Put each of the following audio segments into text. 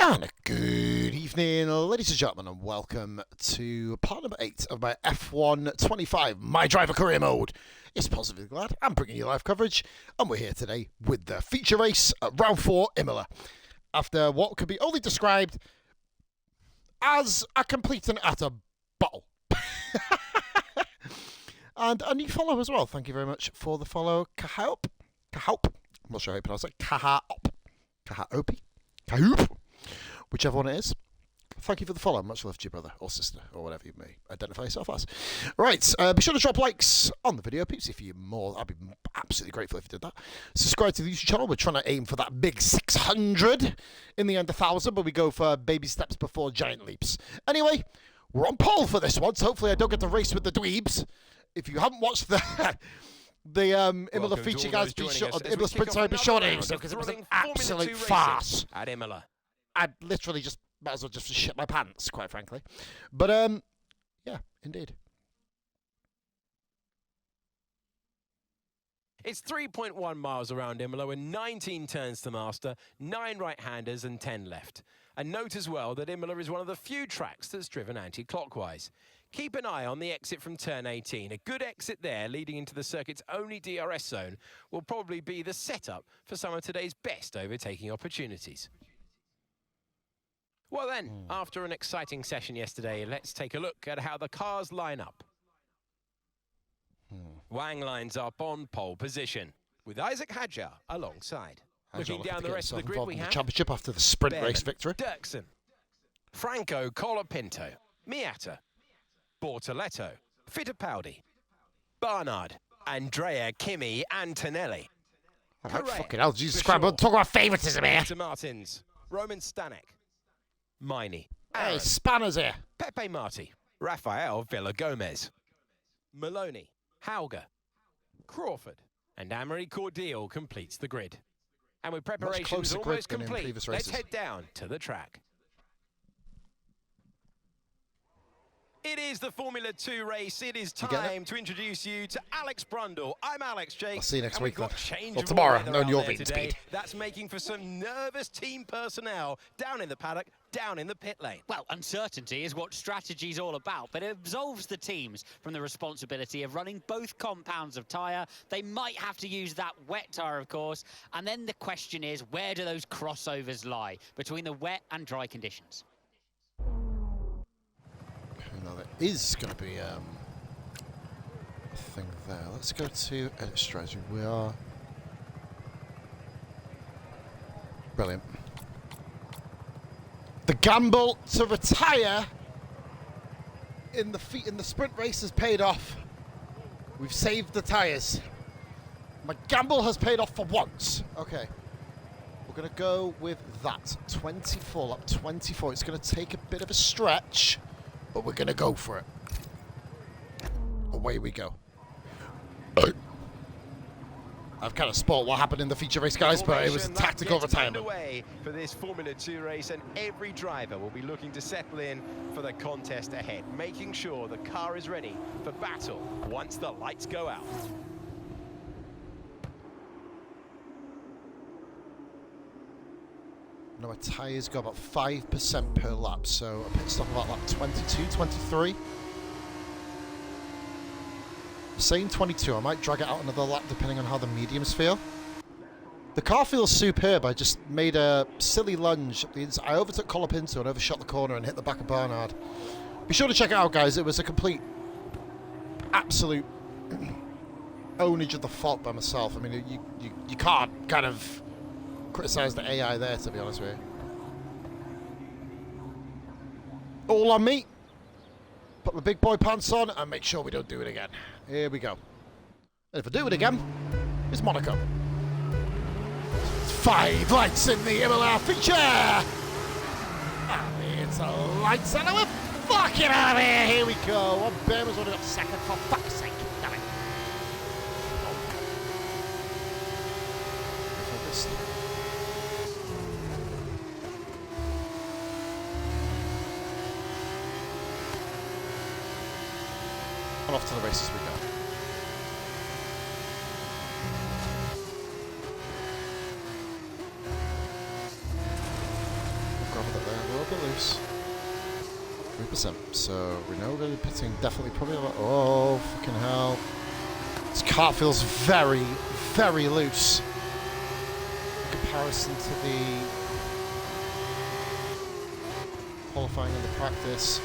And a good evening, ladies and gentlemen, and welcome to part number 8 of my F1 25 My Driver Career Mode. It's Positively Glad I'm bringing you live coverage, and we're here today with the feature race at round 4 Imola. After what could be only described as a complete and utter bottle. And a new follow as well. Thank you very much for the follow, Kahaup. I'm not sure how you pronounce it. Kahaopi. Whichever one it is. Thank you for the follow. Much love to your brother or sister or whatever you may identify yourself as. Right, be sure to drop likes on the video, peeps. If you're more, I'd be absolutely grateful if you did that. Subscribe to the YouTube channel. We're trying to aim for that big 600 in the end 1,000, but we go for baby steps before giant leaps. Anyway, we're on pole for this one, so hopefully I don't get to race with the dweebs. If you haven't watched the Imola feature, guys, be sure Imola Sprint Time, be sure to do so because it was an absolute farce at Imola. I literally just might as well just shit my pants, quite frankly. But yeah, indeed. It's 3.1 miles around Imola with 19 turns to master, 9 right-handers and 10 left. And note as well that Imola is one of the few tracks that's driven anti-clockwise. Keep an eye on the exit from turn 18. A good exit there, leading into the circuit's only DRS zone, will probably be the setup for some of today's best overtaking opportunities. Well then, after an exciting session yesterday, let's take a look at how the cars line up. Wang lines up on pole position, with Isaac Hadjar alongside. Looking down the rest of the grid, we have the championship after the sprint race victory. Dirksen, Franco Colapinto, Miata, Bortoletto, Fittipaldi, Barnard, Andrea Kimi Antonelli. Fucking hell, Jesus Christ, we'll talk about favouritism here. Martins, Roman Stanek, Miney, Hey, Spanner's here. Pepe Marti, Rafael Villagomez, Maloney, Hauger, Crawford, and Amory Cordial completes the grid. And with preparations almost complete, let's head down to the track. It is the Formula 2 race. It is time to introduce you to Alex Brundle. I'm Alex Jake. I'll see you next week, then. Or tomorrow, knowing your beating speed. That's making for some nervous team personnel down in the paddock, down in the pit lane. Well, uncertainty is what strategy's all about, but it absolves the teams from the responsibility of running both compounds of tyre. They might have to use that wet tyre, of course, and then the question is, where do those crossovers lie between the wet and dry conditions? No, there is going to be a thing there. Let's go to edit strategy. We are brilliant. The gamble to retire in the sprint race has paid off. We've saved the tyres. My gamble has paid off for once. Okay. We're going to go with that. 24, up 24. It's going to take a bit of a stretch, but we're going to go for it. Away we go. I've kind of spoiled what happened in the feature race, guys, but it was a tactical retirement. Away for this Formula 2 race, and every driver will be looking to settle in for the contest ahead, making sure the car is ready for battle once the lights go out. No, my tyres go about 5% per lap, so a pit stop about lap 22, 23. Saying 22, I might drag it out another lap depending on how the mediums feel. The car feels superb. I just made a silly lunge. I overtook Colapinto and overshot the corner and hit the back of Barnard. Be sure to check it out, guys. It was a complete, absolute ownage of the fault by myself. I mean, you can't kind of criticise the AI there, to be honest with you. All on me. Put my big boy pants on and make sure we don't do it again. Here we go. And if I do it again, it's Monaco. 5 lights in the Imola feature! And it's a lights and we're fucking out of here! Here we go. One Bearman's only got second, for fuck's sake. Damn it. And off to the races we go. We'll grab moves. 3%. So we know we're going to be pitting definitely probably about. Oh, fucking hell. This cart feels very, very loose in comparison to the qualifying and the practice.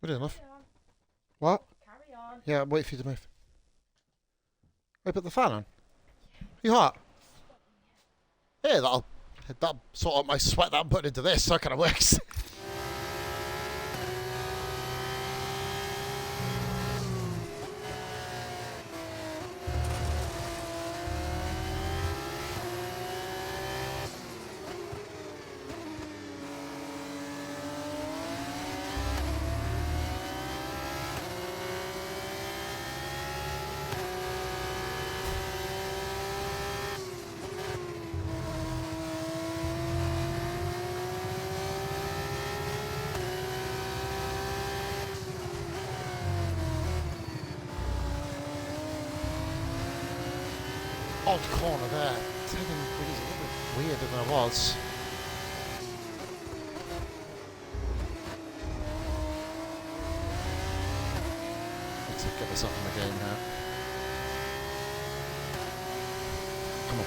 We did enough. What? Carry on. Yeah, wait for you to move. Wait, put the fan on. You hot? Yeah, that'll sort out my sweat that I'm putting into this, so it kind of works. Odd corner there. Taking things a little bit weirder than I was. Need to get myself in the game now. Come on.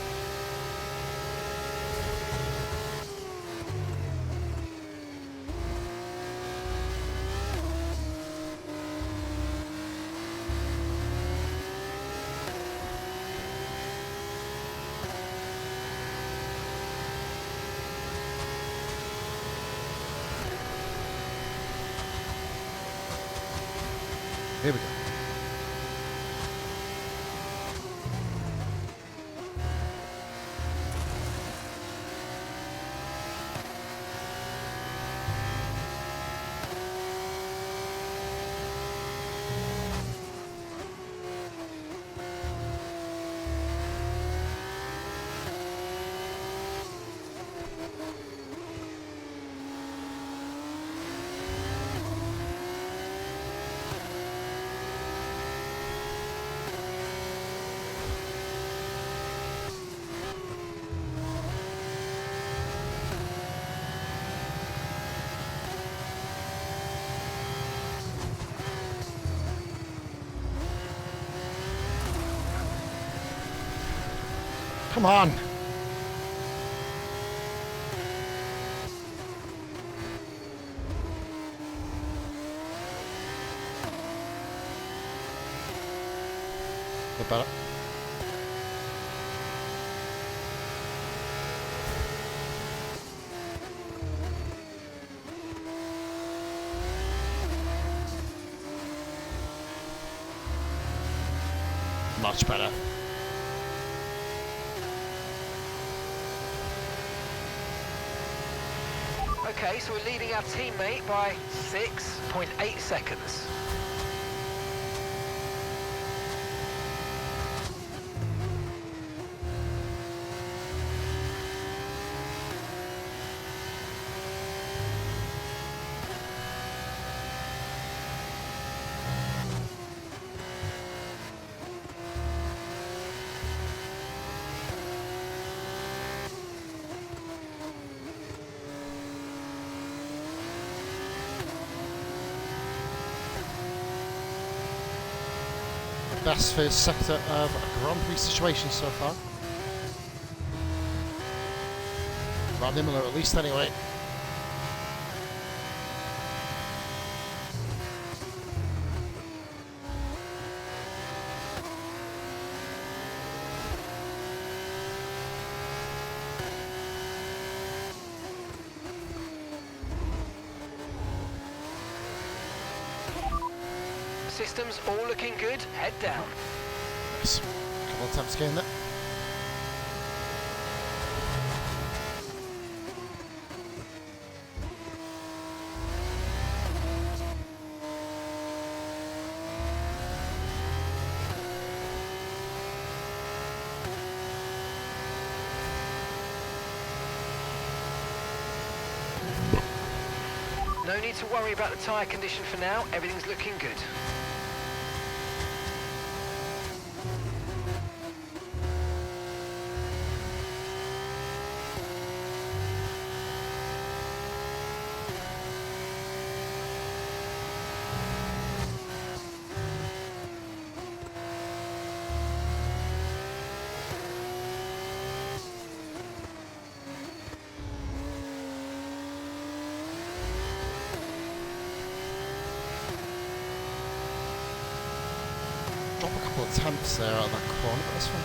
Here we go. Come on. Bit better. Much better. Okay, so we're leading our teammate by 6.8 seconds. Best first sector of a Grand Prix situation so far. Around Imola at least, anyway. Systems all looking good. Head down. Nice. Couple of attempts getting there. No need to worry about the tyre condition for now. Everything's looking good. Drop a couple of attempts there out of that corner, but that's fine.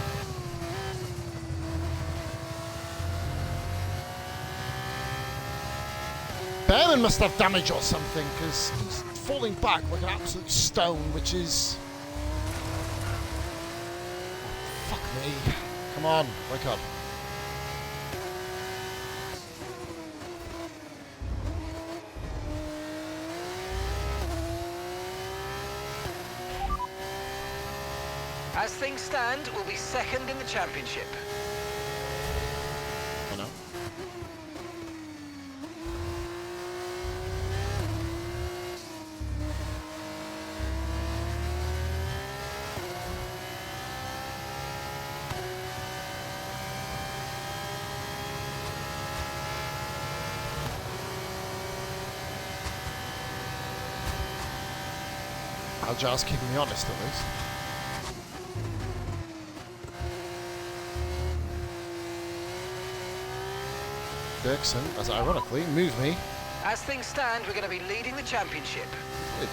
Behrman must have damage or something, because he's falling back like an absolute stone, which is... Fuck me. Come on, wake up. As things stand, we'll be second in the championship. Oh no. Agile's keeping me honest, at least. Dirksen, as ironically, moved me. As things stand, we're going to be leading the championship. Good.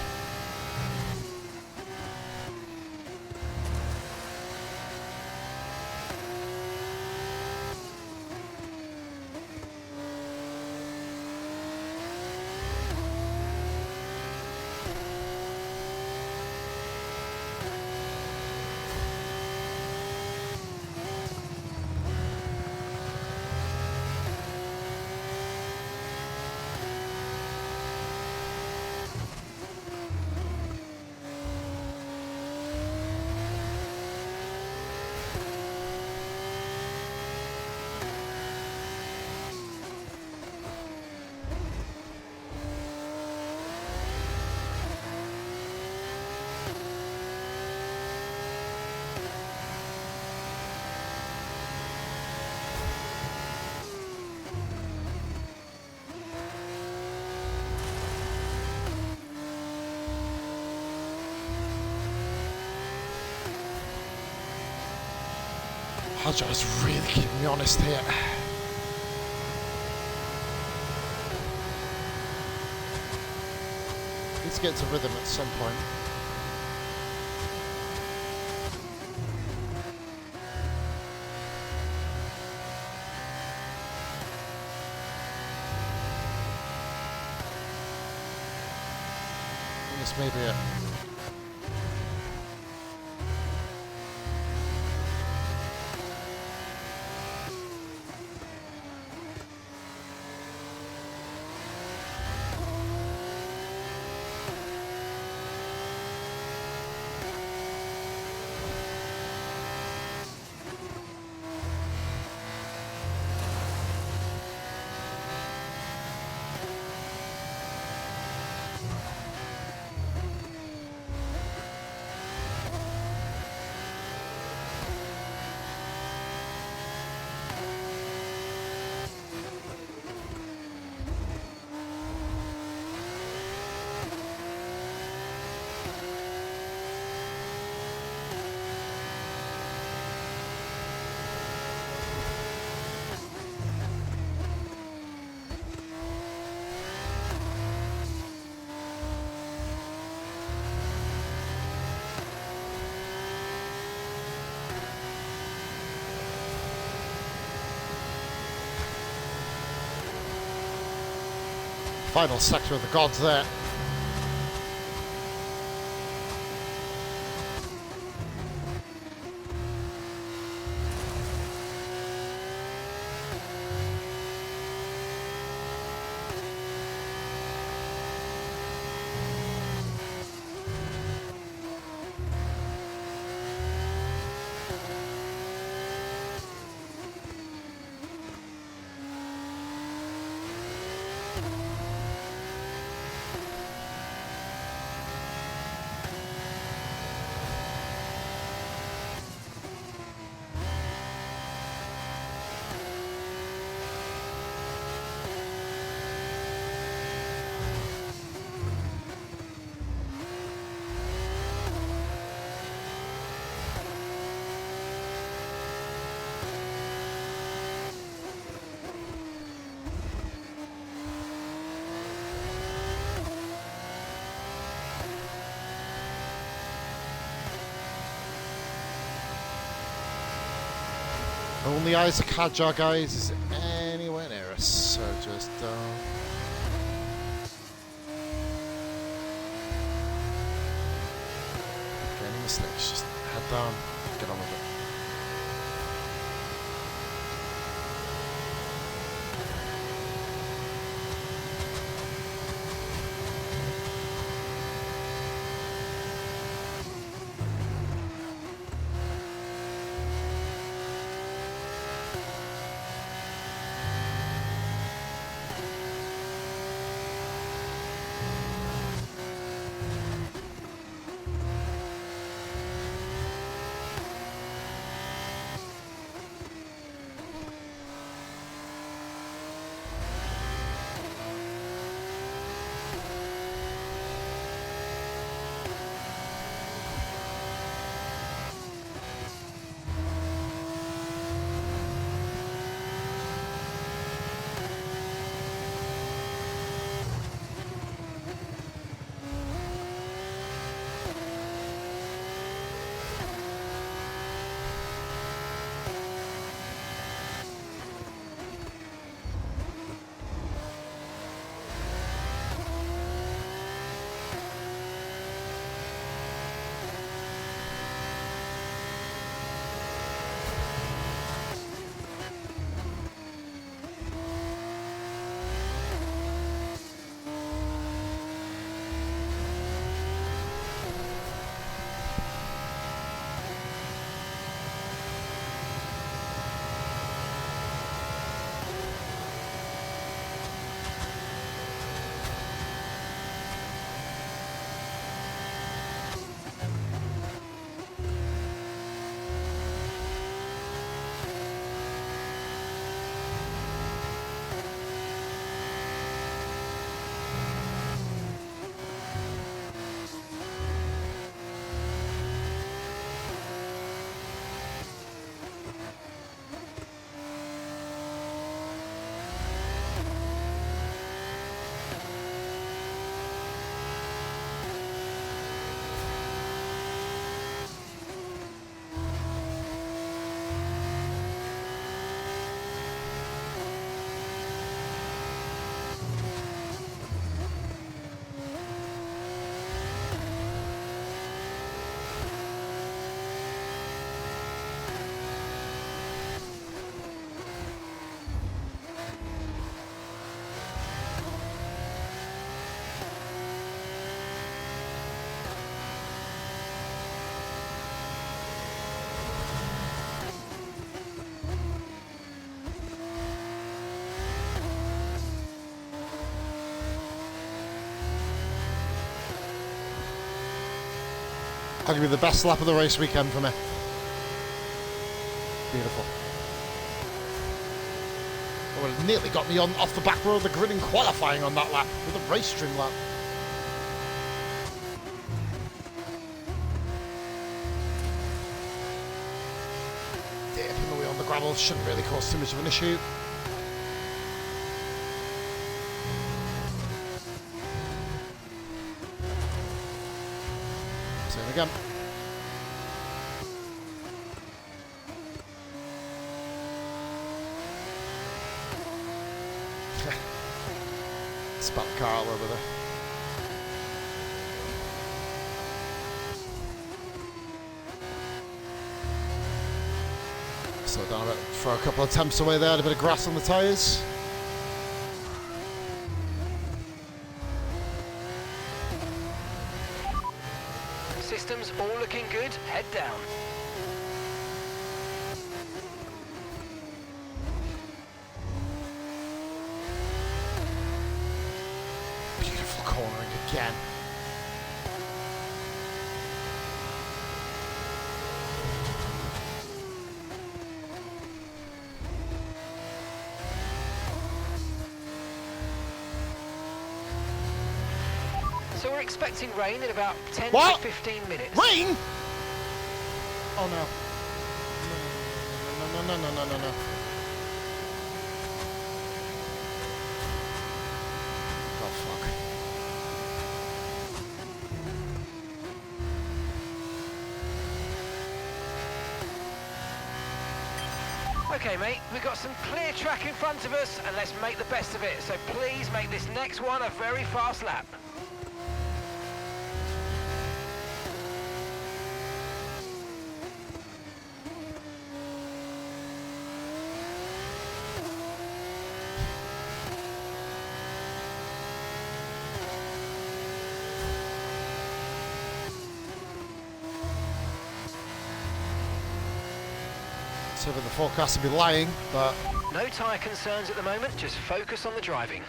Agile's really keeping me honest here. Let's get to rhythm at some point. I think this may be it. Final sector of the gods there. Only Isaac Hadjar, guys, is anywhere near us, so just any mistakes, just head down, get on with it. That'll be the best lap of the race weekend for me. Beautiful. Oh, well, it nearly got me on off the back row of the grid in qualifying on that lap with a race trim lap. Dipping away on the gravel shouldn't really cause too much of an issue. Same again. spat the car all over there. Slow down a bit, throw a couple of temps away there, a bit of grass on the tyres. Systems all looking good, head down. Beautiful cornering again. So we're expecting rain in about 10 What? to 15 minutes. Rain? Oh no. No. Oh fuck. Okay, mate, we've got some clear track in front of us, and let's make the best of it. So please make this next one a very fast lap. So the forecast will be lying, but No tyre concerns at the moment, just focus on the driving.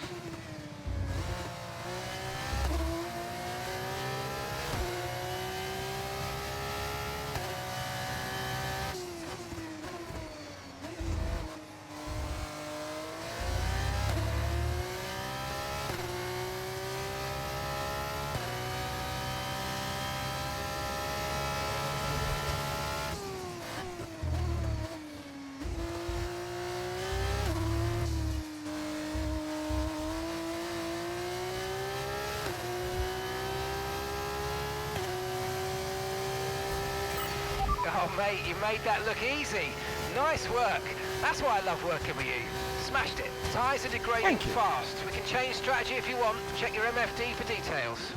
Oh, mate, you made that look easy. Nice work. That's why I love working with you. Smashed it. Tyres are degrading Thank you. fast. We can change strategy if you want. Check your MFD for details.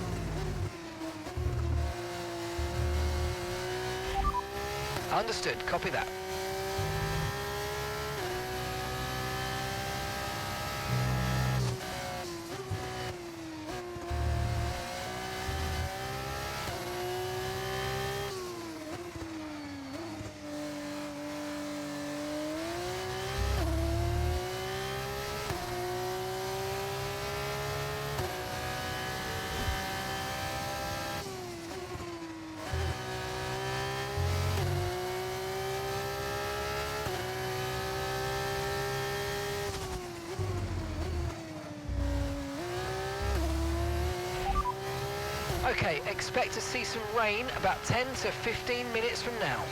Understood. Copy that. Okay, expect to see some rain about 10 to 15 minutes from now.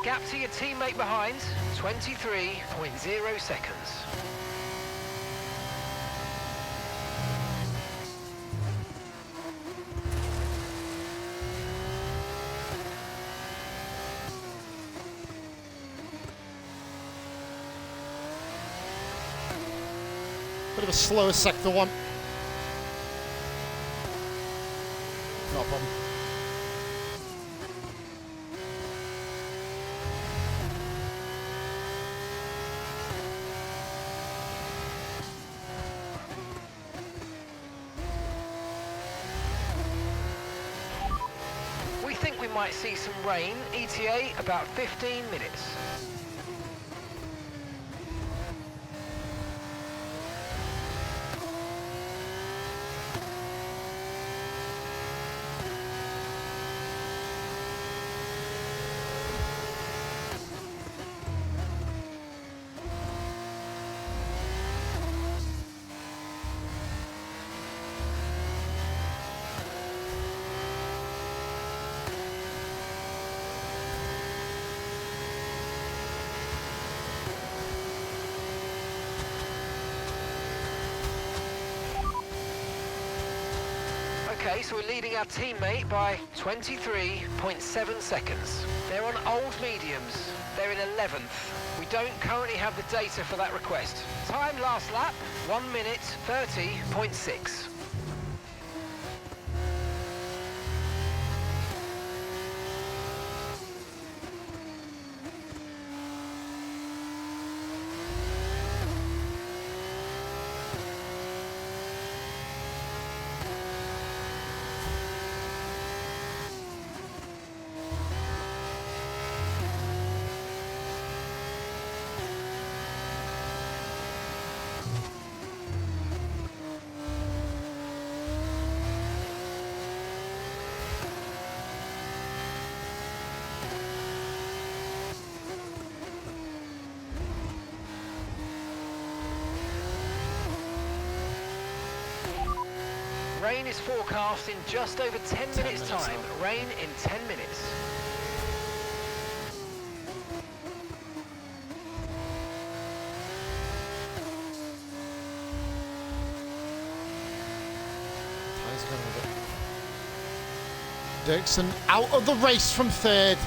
Gap to your teammate behind, 23.0 seconds. bit of a slower sector one. Not a problem. We think we might see some rain, ETA about 15 minutes. Okay, so we're leading our teammate by 23.7 seconds. They're on old mediums. They're in 11th. We don't currently have the data for that request. Time last lap, 1 minute 30.6. Rain is forecast in just over 10 minutes time. Rain in 10 minutes. Dixon out of the race from third.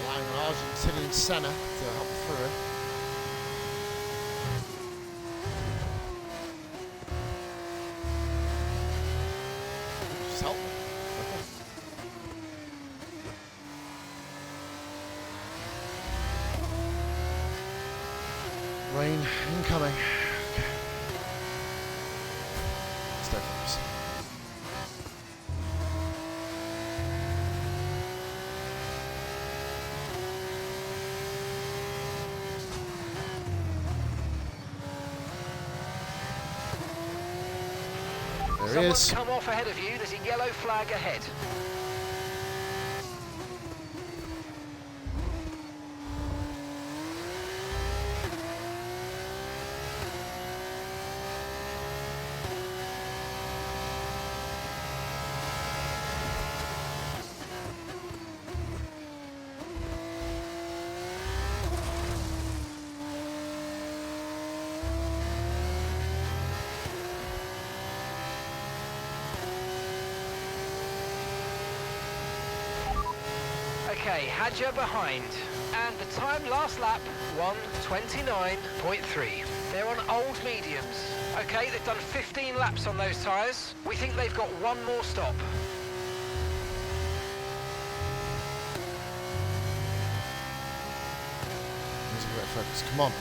Relying on Argentinian Senna to help through it. Just help me. Rain incoming. Okay. Stay focused. There he Someone's is. come off ahead of you. There's a yellow flag ahead. Okay, Hadja behind. And the time last lap, 1:29.3. They're on old mediums. Okay, they've done 15 laps on those tyres. We think they've got one more stop. There's a bit of focus. Come on.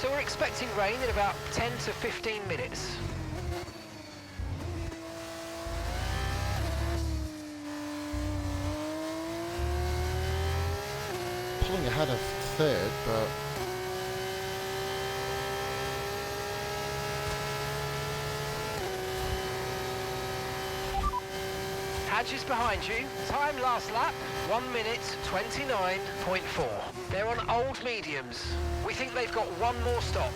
So we're expecting rain in about 10 to 15 minutes. Pulling ahead of third, but Hadj is behind you. Time last lap, 1 minute 29.4. They're on old mediums. We think they've got one more stop.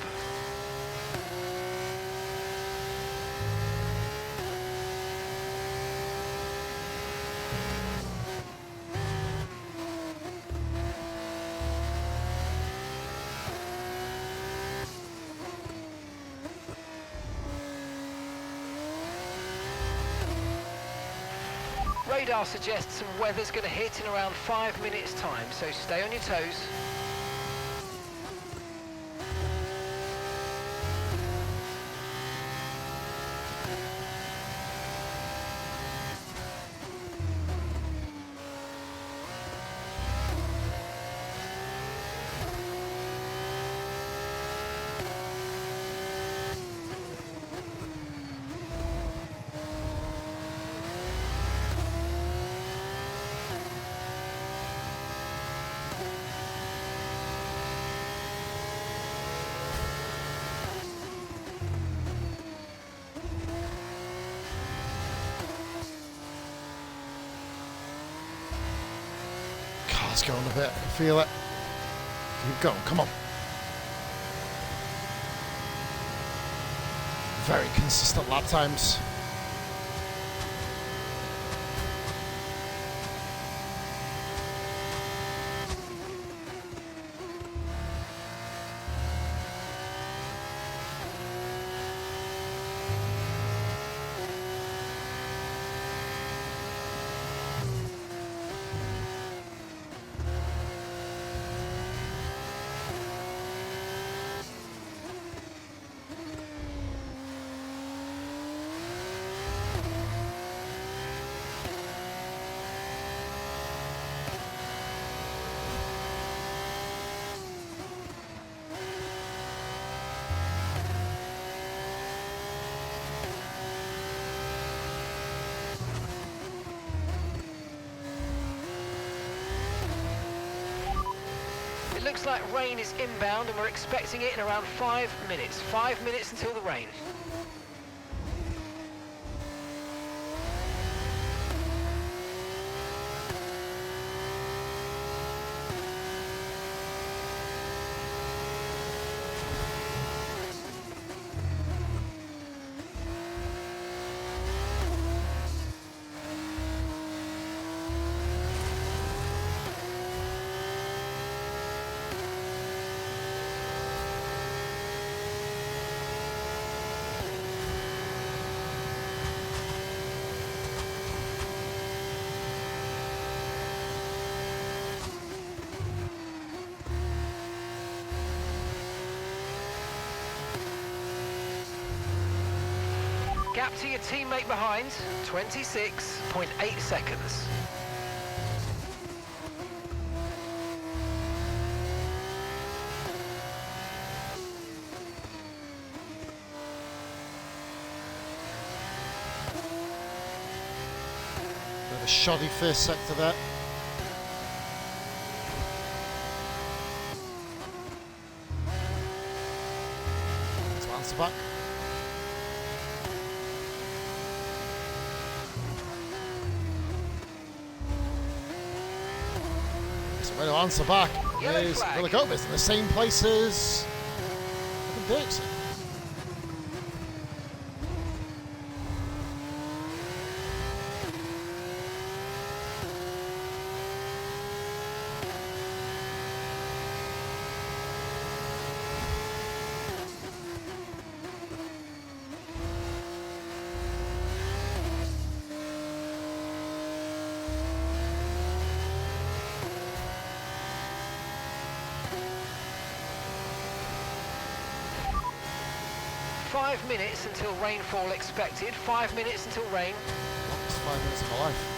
Radar suggests some weather's going to hit in around 5 minutes time, so stay on your toes. gas going a bit. I can feel it. Keep going. Come on. Very consistent lap times. It looks like rain is inbound and we're expecting it in around 5 minutes. 5 minutes until the rain. Gap to your teammate behind, 26.8 seconds. Bit of a shoddy first sector there. To answer back. Way to answer back is Villa Gomez in the same place as Dirksen. Five minutes until rainfall expected. 5 minutes until rain. Longest 5 minutes of my life.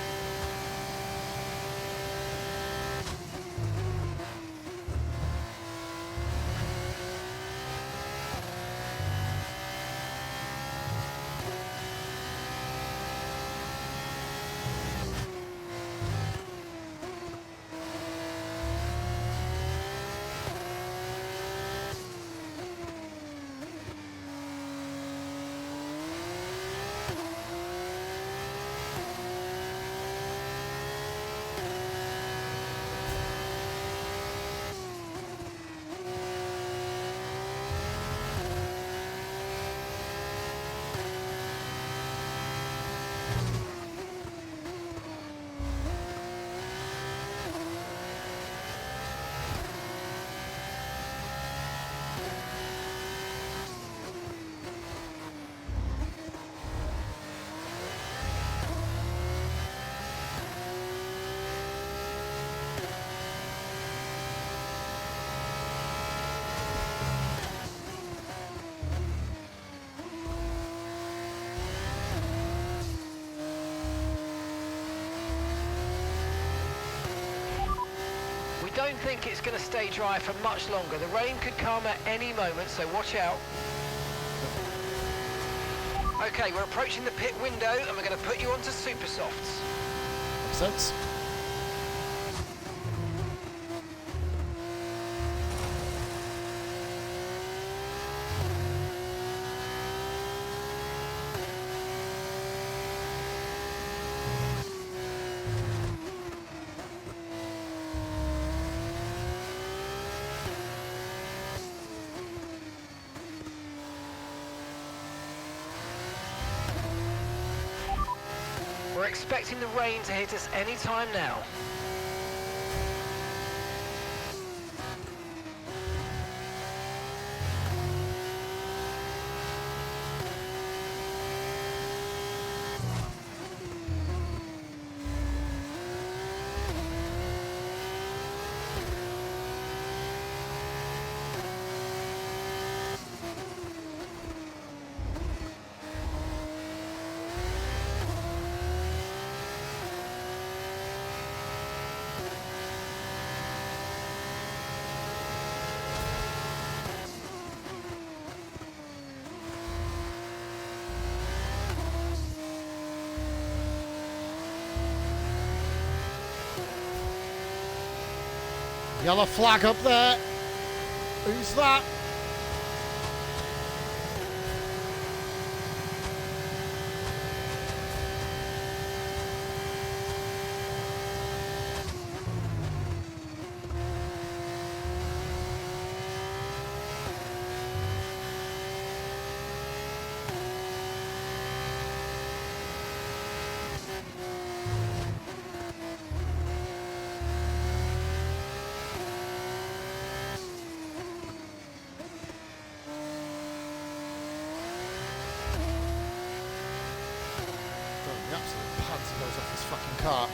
We don't think it's going to stay dry for much longer. The rain could come at any moment, so watch out. Okay, we're approaching the pit window and we're going to put you onto super softs. Makes sense. We're expecting the rain to hit us any time now. Yellow flag up there. Who's that? The absolute pants goes off this fucking car.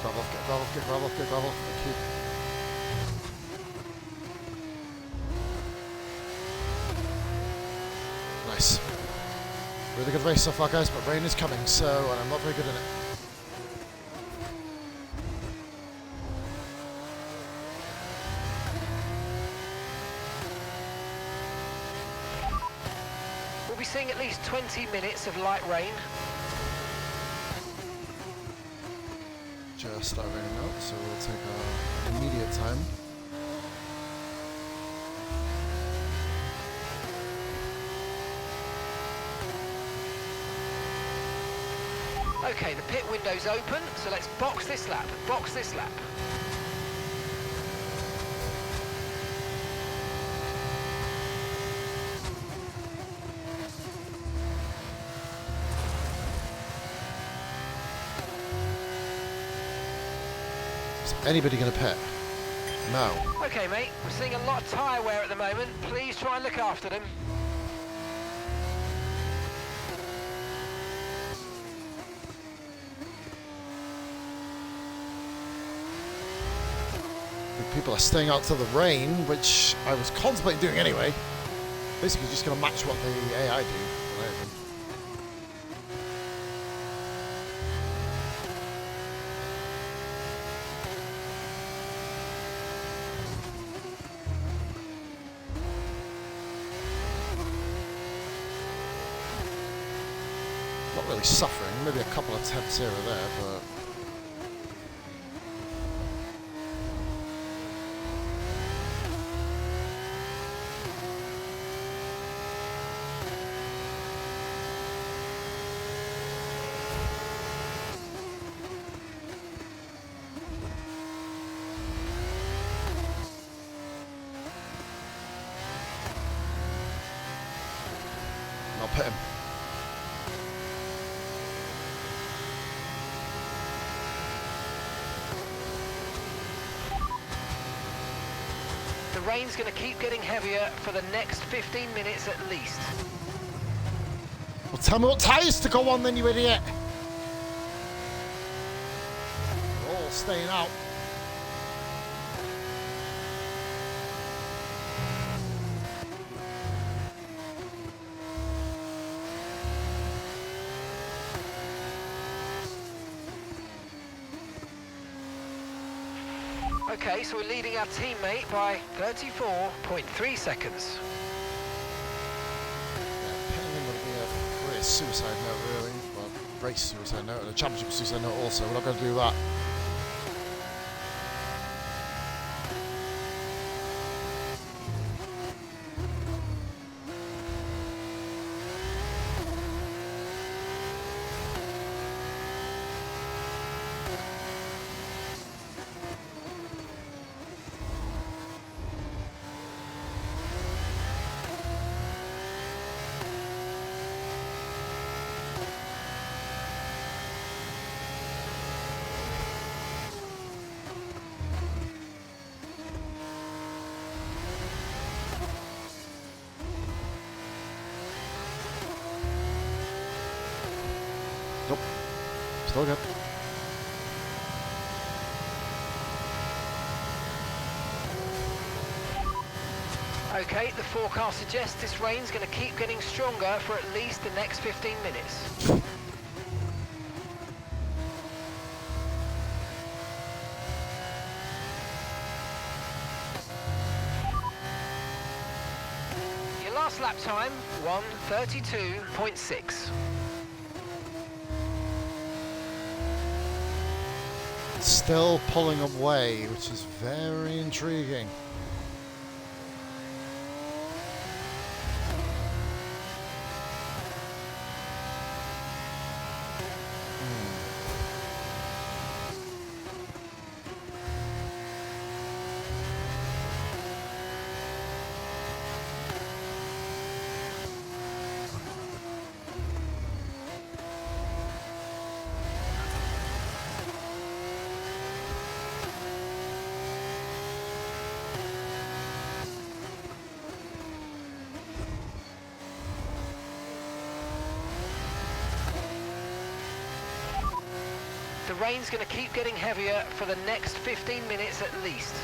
Gravel off, get gravel off, get gravel off, get gravel off. Thank you. Nice. Really good race so far, guys, but rain is coming, so, and I'm not very good in it. We'll be seeing at least 20 minutes of light rain. Just started raining out, so we'll take our immediate time. Okay, the pit window's open, so let's box this lap, box this lap. Is anybody going to pit? No. Okay, mate, we're seeing a lot of tyre wear at the moment. Please try and look after them. People are staying out to the rain, which I was contemplating doing anyway. Basically just going to match what the AI do. Not really suffering, maybe a couple of tenths here or there, but... I'll pit him. The rain's going to keep getting heavier for the next 15 minutes at least. Well, tell me what tyres to go on then, you idiot! We're all staying out. Okay, so we're leading our teammate by 34.3 seconds. Yeah, pitting him would be a career suicide note, really. Well, race suicide note and a championship suicide note also. We're not going to do that. Still good. Okay, the forecast suggests this rain's going to keep getting stronger for at least the next 15 minutes. Your last lap time, 1:32.6. Still pulling away, which is very intriguing. The rain's going to keep getting heavier for the next 15 minutes at least.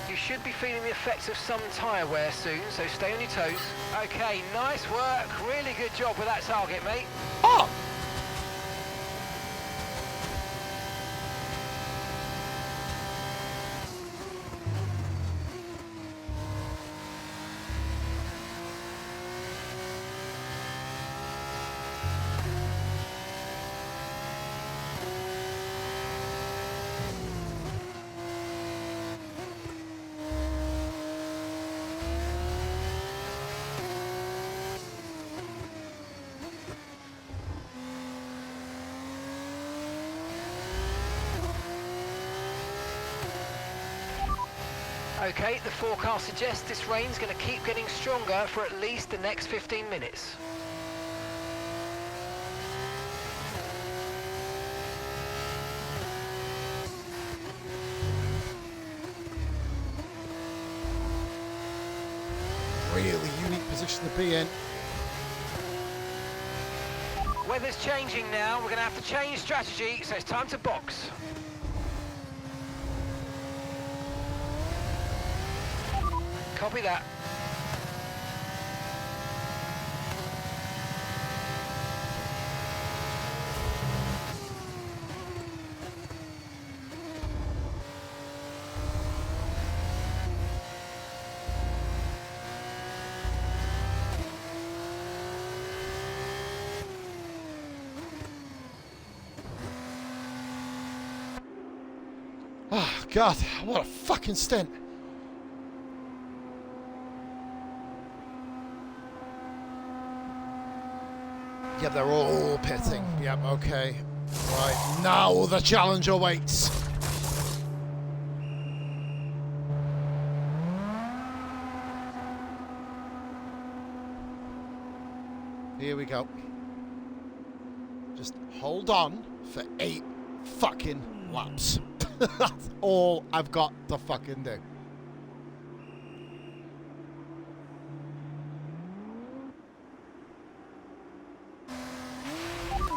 You should be feeling the effects of some tyre wear soon, so stay on your toes. Okay, nice work. Really good job with that target, mate. Oh! Okay, the forecast suggests this rain's going to keep getting stronger for at least the next 15 minutes. Really unique position to be in. Weather's changing now. We're going to have to change strategy, so it's time to box. Copy that. Oh, God, what a fucking stint. Yep, they're all pitting. Yep, okay. Right, now the challenge awaits. Here we go. Just hold on for 8 fucking laps. That's all I've got to fucking do.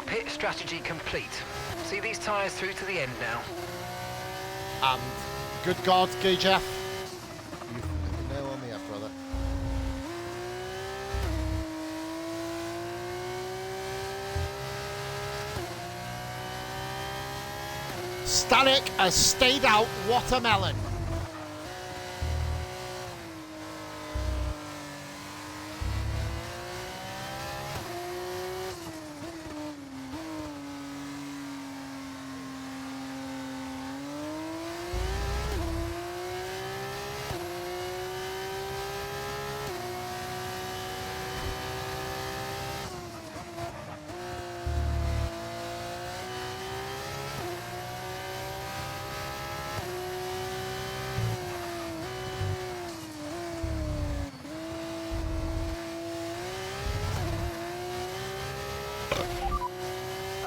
Pit strategy complete. See these tyres through to the end now. And good God, Gay Jeff. You hit the nail on the head, brother. Static has stayed out watermelon.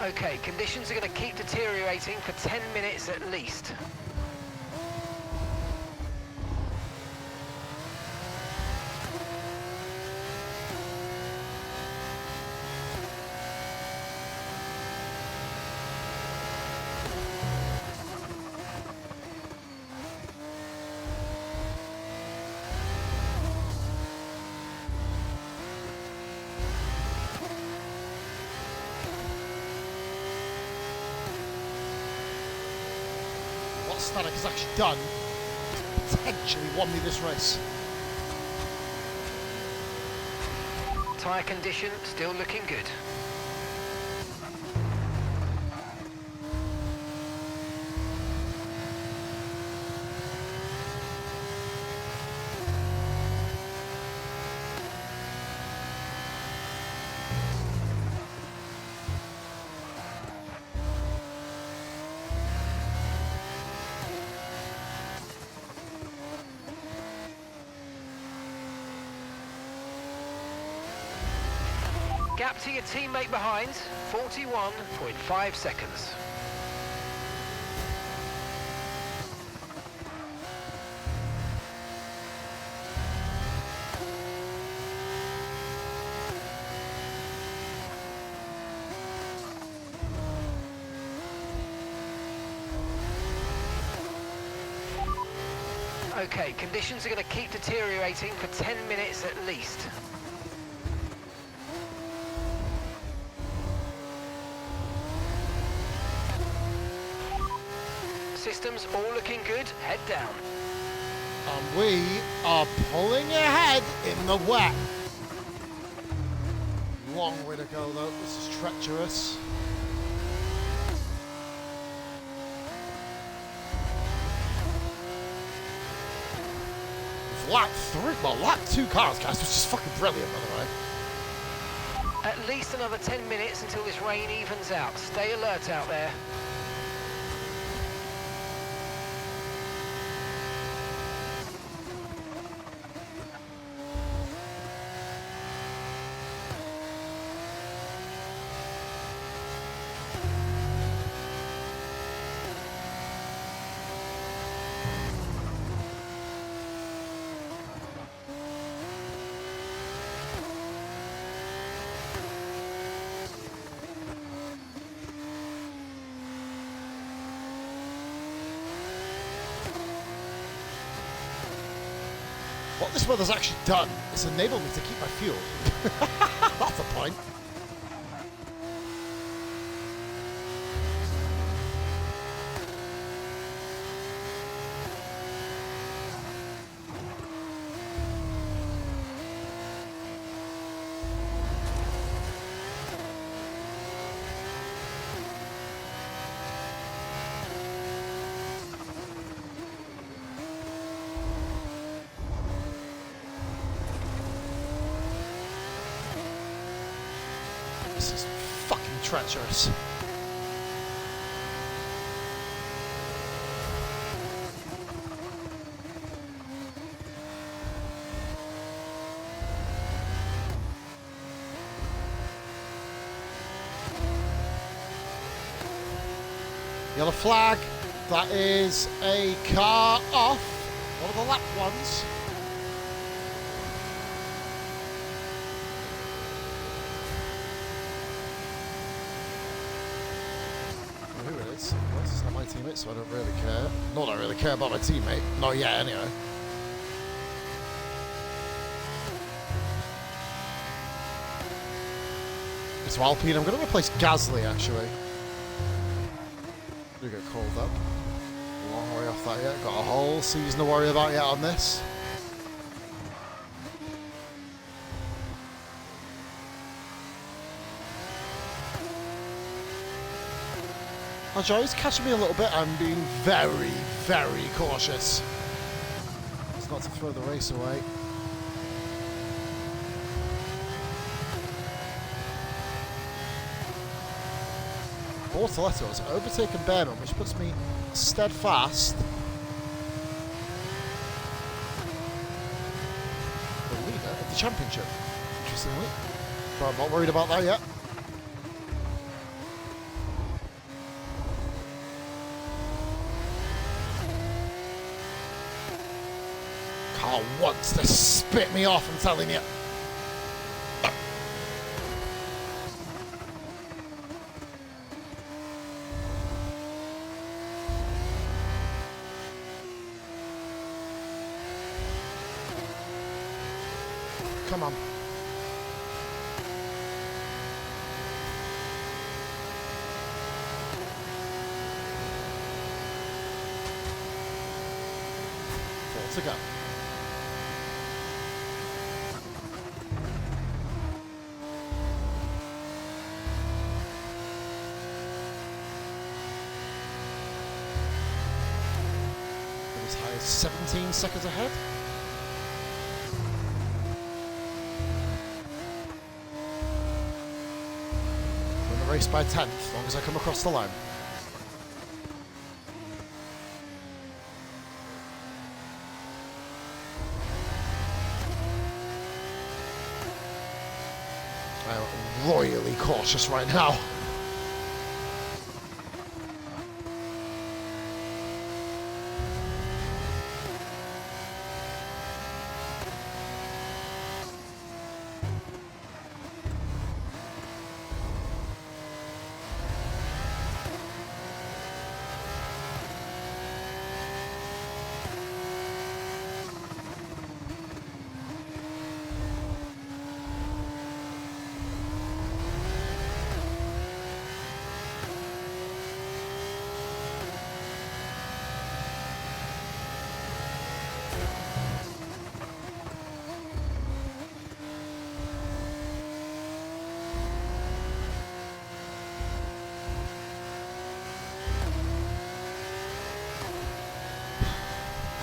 Okay, conditions are going to keep deteriorating for 10 minutes at least. What Stanek has actually done potentially won me this race. Tyre condition still looking good. Gap to your teammate behind, 41.5 seconds. Okay, conditions are going to keep deteriorating for 10 minutes at least. Systems all looking good, head down. And we are pulling ahead in the wet. Long way to go though, this is treacherous. Lap 3, well lap 2 cars guys, which is fucking brilliant by the way. At least another 10 minutes until this rain evens out. Stay alert out there. What this weather's actually done is enabled me to keep my fuel. That's the point. This is fucking treacherous. Yellow flag. That is a car off. One of the lap ones. Who it is? Well, it's not my teammate, so I don't really care. Not that I really care about my teammate. Not yet, anyway. It's Alpine. I'm going to replace Gasly, actually. Do get called up. Long way off that yet. Got a whole season to worry about yet on this. Oh, Joey's catching me a little bit. I'm being very, very cautious. It's not to throw the race away. Bortoletto has overtaken Behrman, which puts me steadfast. The leader of the championship, interestingly. But I'm not worried about that yet. not once to spit me off, I'm telling you. Come on. To go. As high as 17 seconds ahead. Win the race by 10th, as long as I come across the line. I'm royally cautious right now.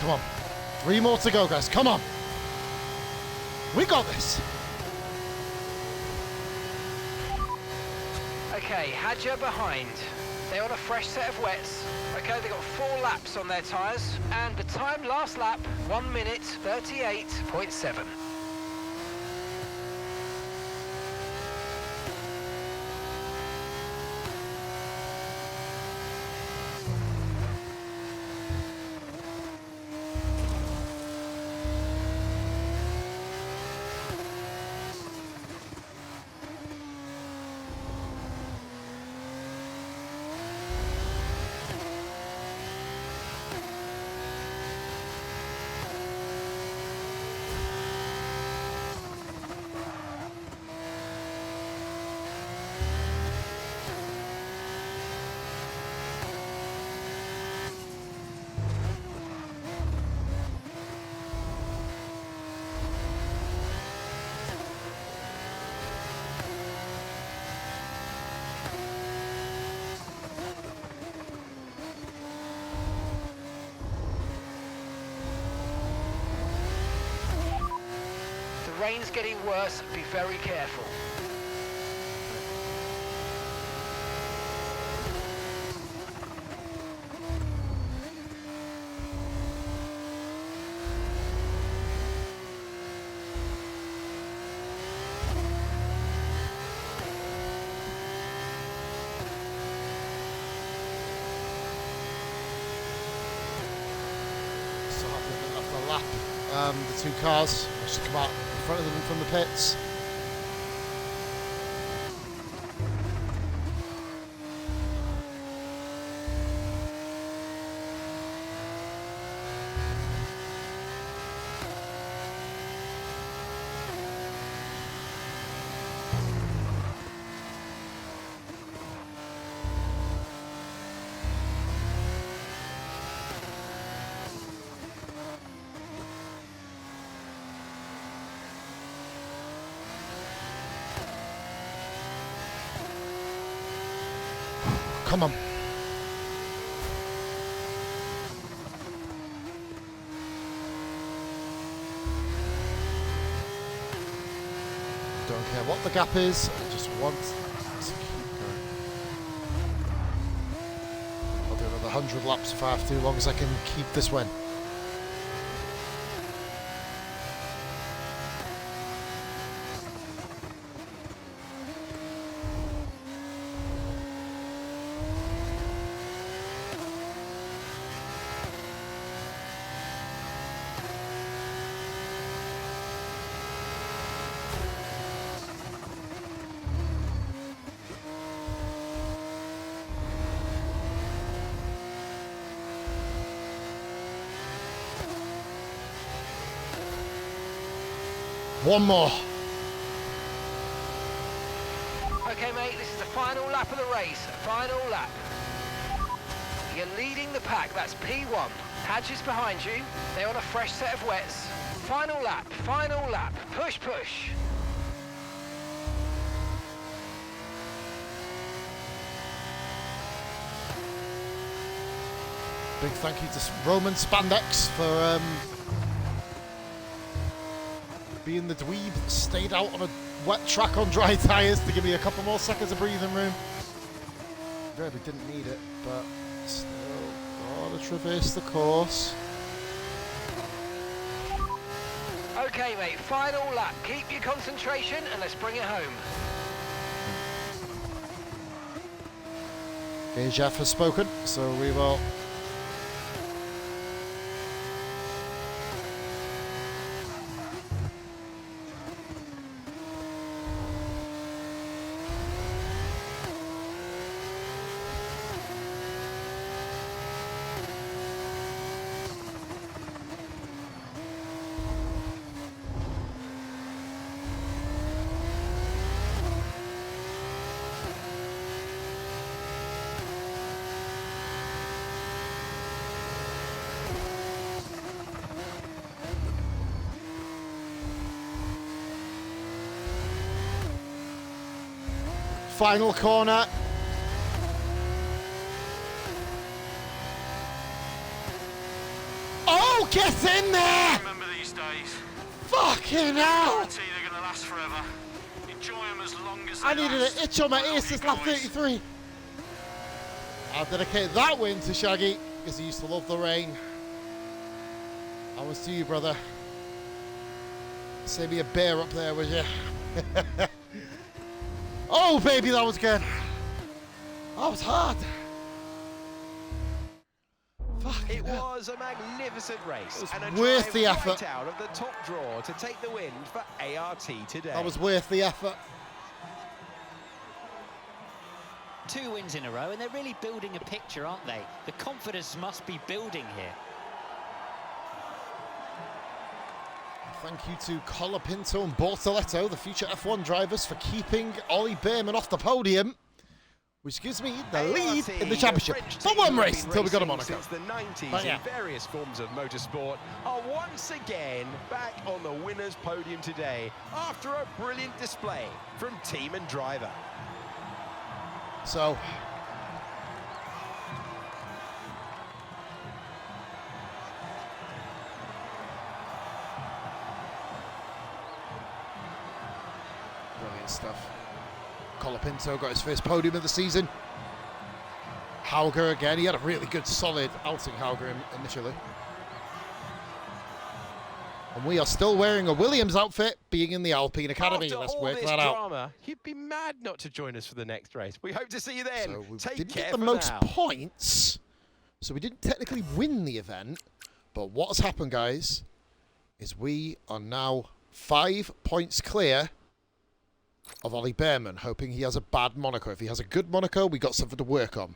Come on. 3 more to go, guys. Come on. We got this. Okay, Hadja behind. They're on a fresh set of wets. Okay, they've got 4 laps on their tyres. And the time last lap, 1 minute 38.7. The rain's getting worse, be very careful. So happy after the lap. The 2 cars just come out in front of them from the pits. Come on. Don't care what the gap is, I just want to keep going. I'll do another 100 laps if I have to, as long as I can keep this win. One more. Okay, mate, this is the final lap of the race. Final lap. You're leading the pack. That's P1. Hadges behind you. They're on a fresh set of wets. Final lap. Final lap. Push, push. Big thank you to Roman Spandex for being the dweeb that stayed out on a wet track on dry tyres to give me a couple more seconds of breathing room. Really didn't need it, but still gotta traverse the course. Okay, mate, final lap. Keep your concentration and let's bring it home. Okay, Jeff has spoken, so we will. Final corner. Oh, get in there! Remember these days. Fucking hell! Guarantee they're going to last forever. Enjoy them as long as they I needed last. an itch on my I ear love since you lap guys. 33. I'll dedicate that win to Shaggy, because he used to love the rain. That was to you, brother. Save me a beer up there, would you? Oh, baby, that was good. That was hard. Fucking It hell. was a magnificent race. It was and a worth drive the right effort. out of the top draw to take the win for ART today. That was worth the effort. 2 wins in a row, and they're really building a picture, aren't they? The confidence must be building here. Thank you to Colapinto and Bortoletto, the future F1 drivers, for keeping Ollie Behrman off the podium, which gives me the lead in the championship. For one race until we go to Monaco. Since the 90s But yeah. in various forms of motorsport are once again back on the winner's podium today after a brilliant display from team and driver. So, brilliant stuff. Colapinto got his first podium of the season. Hauger again, he had a really good solid outing, Hauger, initially. And we are still wearing a Williams outfit, being in the Alpine Academy. After Let's all work this that out. drama, you'd be mad not to join us for the next race. We hope to see you then. So we Take didn't care get the for most now. points, so we didn't technically win the event. But what has happened, guys, is we are now 5 points clear of Ollie Behrman, hoping he has a bad Monaco. If he has a good Monaco, we got something to work on.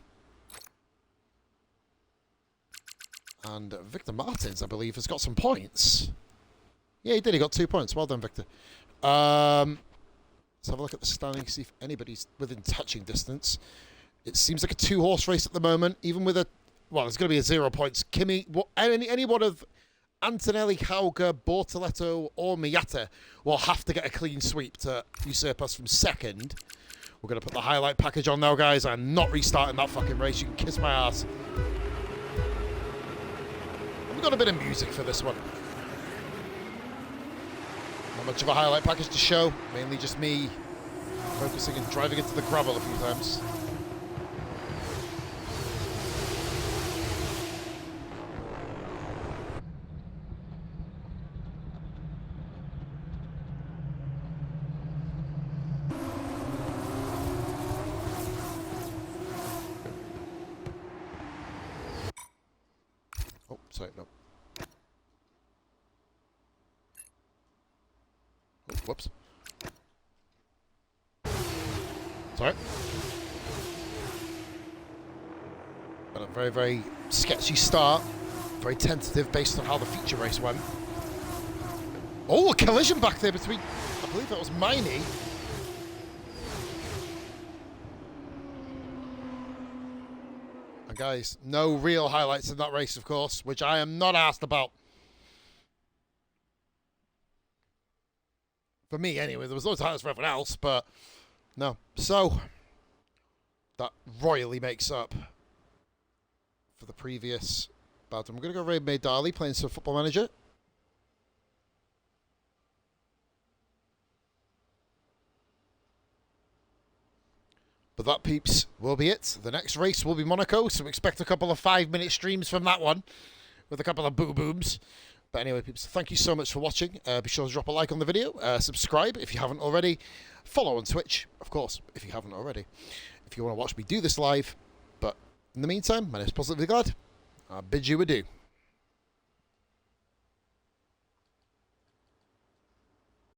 And Victor Martins, I believe, has got some points. Yeah, he did. He got 2 points. Well done, Victor. Let's have a look at the standings, see if anybody's within touching distance. It seems like a 2-horse race at the moment, even with a... Well, there's going to be a 0 points. Kimi, any one of Antonelli, Hauger, Bortoletto or Miata will have to get a clean sweep to usurp us from second. We're going to put the highlight package on now, guys. I'm not restarting that fucking race. You can kiss my ass. And we've got a bit of music for this one. Not much of a highlight package to show. Mainly just me focusing and driving into the gravel a few times. Oh, sorry, no. Oh, whoops. Sorry. But a very, very sketchy start. Very tentative based on how the feature race went. Oh, a collision back there between, I believe that was Miney. And guys, no real highlights in that race, of course, which I am not asked about. For me, anyway. There was loads of highlights for everyone else, but no. So, that royally makes up for the previous battle. I'm going to go Ray Maydali playing some Football Manager. But that, peeps, will be it. The next race will be Monaco, so expect a couple of 5-minute streams from that one with a couple of boo-booms. But anyway, peeps, thank you so much for watching. Be sure to drop a like on the video, subscribe if you haven't already, follow on Twitch, of course, if you haven't already, if you want to watch me do this live. But in the meantime, my name is Positively Glad. I bid you adieu.